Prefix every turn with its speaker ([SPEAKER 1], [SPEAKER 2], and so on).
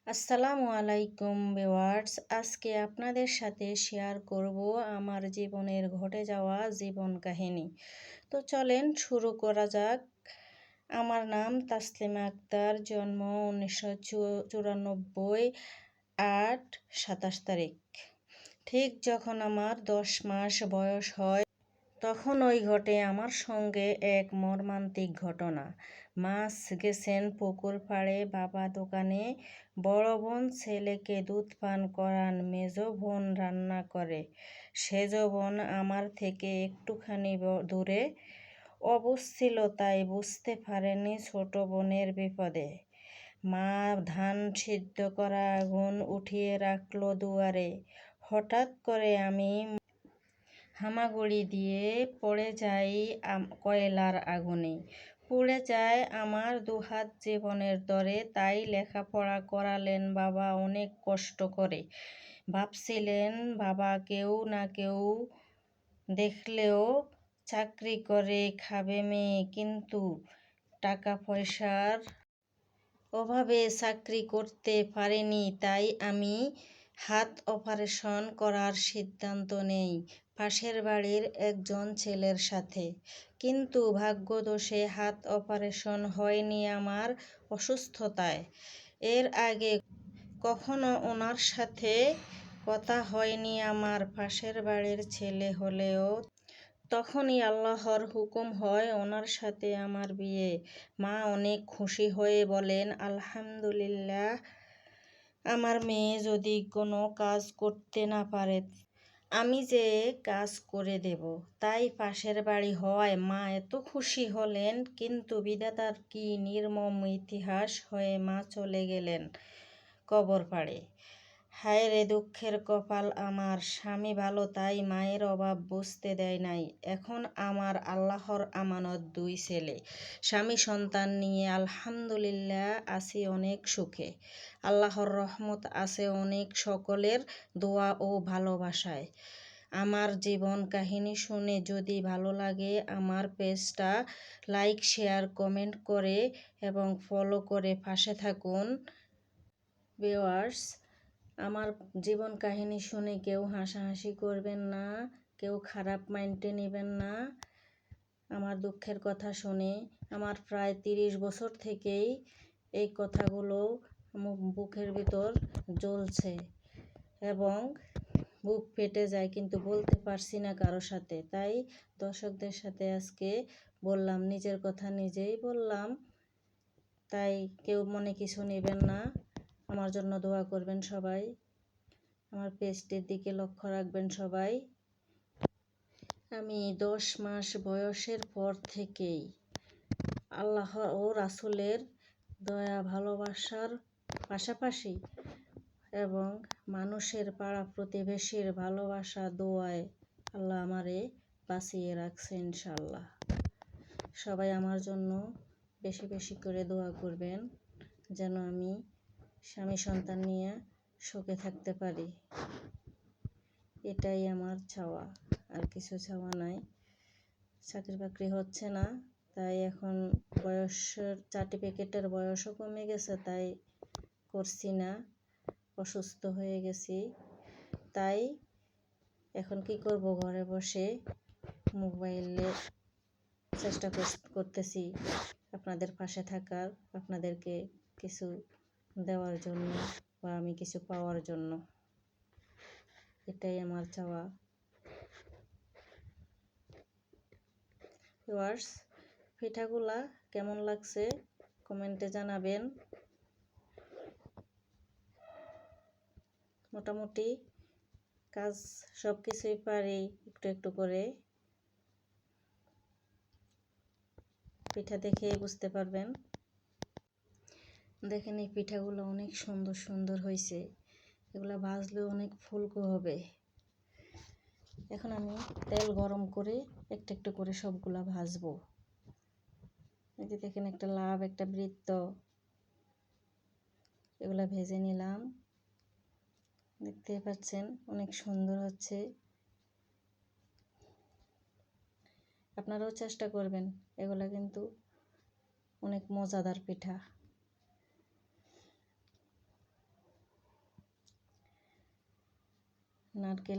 [SPEAKER 1] আসসালামু আলাইকুম ভিউয়ার্স, আজকে আপনাদের সাথে শেয়ার করব আমার জীবনের ঘটে যাওয়া জীবন কাহিনী। তো চলেন শুরু করা যাক। আমার নাম তাসলিমা আক্তার, জন্ম 1994 8/27 তারিখ। ঠিক যখন আমার 10 মাস বয়স হয় তখন ঘটে আমার সঙ্গে এক মর্মান্তিক ঘটনা। মাছ গেছেন পুকুর পাড়ে, বাবা দোকানে, বড় বোন ছেলেকে দুধ পান করান, মেজ বোন রান্না করে, সেজ বোন আমার থেকে একটুখানি দূরে। অবুঝ ছিল তাই বুঝতে পারেনি ছোট বোনের বিপদে। মা ধান সিদ্ধ করা আগুন উঠিয়ে রাখলো দুয়ারে। হঠাৎ করে আমি হামাগুড়ি দিয়ে পড়ে যাই কয়লার আগুনে। পুড়ে যায় আমার দুহাত জীবনের দরে। তাই লেখাপড়া করালেন বাবা অনেক কষ্ট করে। ভাবছিলেন বাবা কেউ না কেউ দেখলেও চাকরি করে খাবে মেয়ে, কিন্তু টাকা পয়সার অভাবে চাকরি করতে পারেনি। তাই আমি হাত অপারেশন করার সিদ্ধান্ত নেই পাশের বাড়ির একজন ছেলের সাথে। কিন্তু ভাগ্যদোষে হাত অপারেশন হয়নি আমার অসুস্থতায়। এর আগে কখনো ওনার সাথে কথা হয়নি আমার। পাশের বাড়ির ছেলে হলেও তখনই আল্লাহর হুকুম হয় ওনার সাথে আমার বিয়ে। মা অনেক খুশি হয়ে বলেন, আলহামদুলিল্লাহ, আমার মেয়ে যদি কোনো কাজ করতে না পারে আমি যে কাজ করে দেব। তাই পাশের বাড়ি হওয়ায় মা এত খুশি হলেন। কিন্তু বিধাতার কি নির্মম ইতিহাস হয়ে মা চলে গেলেন কবর পাড়ে। হায় রে দুঃখের কপাল আমার, স্বামী ভালো তাই মায়ের অভাব বুঝতে দেয় নাই। এখন আমার আল্লাহর আমানত 2 ছেলে, স্বামী সন্তান নিয়ে আলহামদুলিল্লাহ আছি অনেক সুখে। আল্লাহর রহমত আছে অনেক, সকলের দোয়া ও ভালোবাসায়। আমার জীবন কাহিনী শুনে যদি ভালো লাগে আমার পেজটা লাইক, শেয়ার, কমেন্ট করে এবং ফলো করে পাশে থাকুন। ভিউয়ার্স, আমার জীবন কাহিনী শুনে কেউ হাসাহাসি করবেন না, কেউ খারাপ মাইন্ডে নেবেন না। আমার দুঃখের কথা শুনে আমার প্রায় 30 বছর থেকেই এই কথাগুলো বুকের ভিতর জ্বলছে এবং বুক ফেটে যায়, কিন্তু বলতে পারছি না কারো সাথে। তাই দর্শকদের সাথে আজকে বললাম, নিজের কথা নিজেই বললাম। তাই কেউ মনে কিছু নেবেন না। আমার জন্য দোয়া করবেন সবাই, আমার পেজটির দিকে লক্ষ্য রাখবেন সবাই। আমি 10 মাস বয়সের পর থেকেই আল্লাহ ও রাসূলের দয়া ভালোবাসার পাশাপাশি এবং মানুষের পাড়া প্রতিবেশীর ভালোবাসা দোয়ায় আল্লাহ আমারে বাঁচিয়ে রাখছে ইনশাআল্লাহ। সবাই আমার জন্য বেশি বেশি করে দোয়া করবেন যেন আমি স্বামী সন্তান নিয়ে সুখে থাকতে পারি। এটাই আমার চাওয়া, আর কিছু চাওয়া নাই। চাকরি বাকরি হচ্ছে না, তাই এখন বয়সের সার্টিফিকেটের বয়সও কমে গেছে, তাই করছি না। অসুস্থ হয়ে গেছি, তাই এখন কি করব, ঘরে বসে মোবাইলে চেষ্টা করতেছি আপনাদের পাশে থাকার, আপনাদেরকে কিছু দেওয়ার জন্য বা আমি কিছু পাওয়ার জন্য। এটাই আমার চাওয়া। ভিউয়ার্স, পিঠাগুলা কেমন লাগছে কমেন্টে জানাবেন। মোটামুটি কাজ সব কিছুই পারি একটু একটু করে। পিঠা দেখে বুঝতে পারবেন। দেখেন এই পিঠাগুলো অনেক সুন্দর সুন্দর হয়েছে, এগুলো ভাজলেও অনেক ফুলকো হবে। এখন আমি তেল গরম করে একটু একটু করে সবগুলা ভাজবো। এই যে দেখেন, একটা লাভ, একটা বৃত্ত, এগুলা ভেজে নিলাম। দেখতে পাচ্ছেন অনেক সুন্দর হচ্ছে। আপনারাও চেষ্টা করবেন, এগুলা কিন্তু অনেক মজাদার পিঠা। নারকেল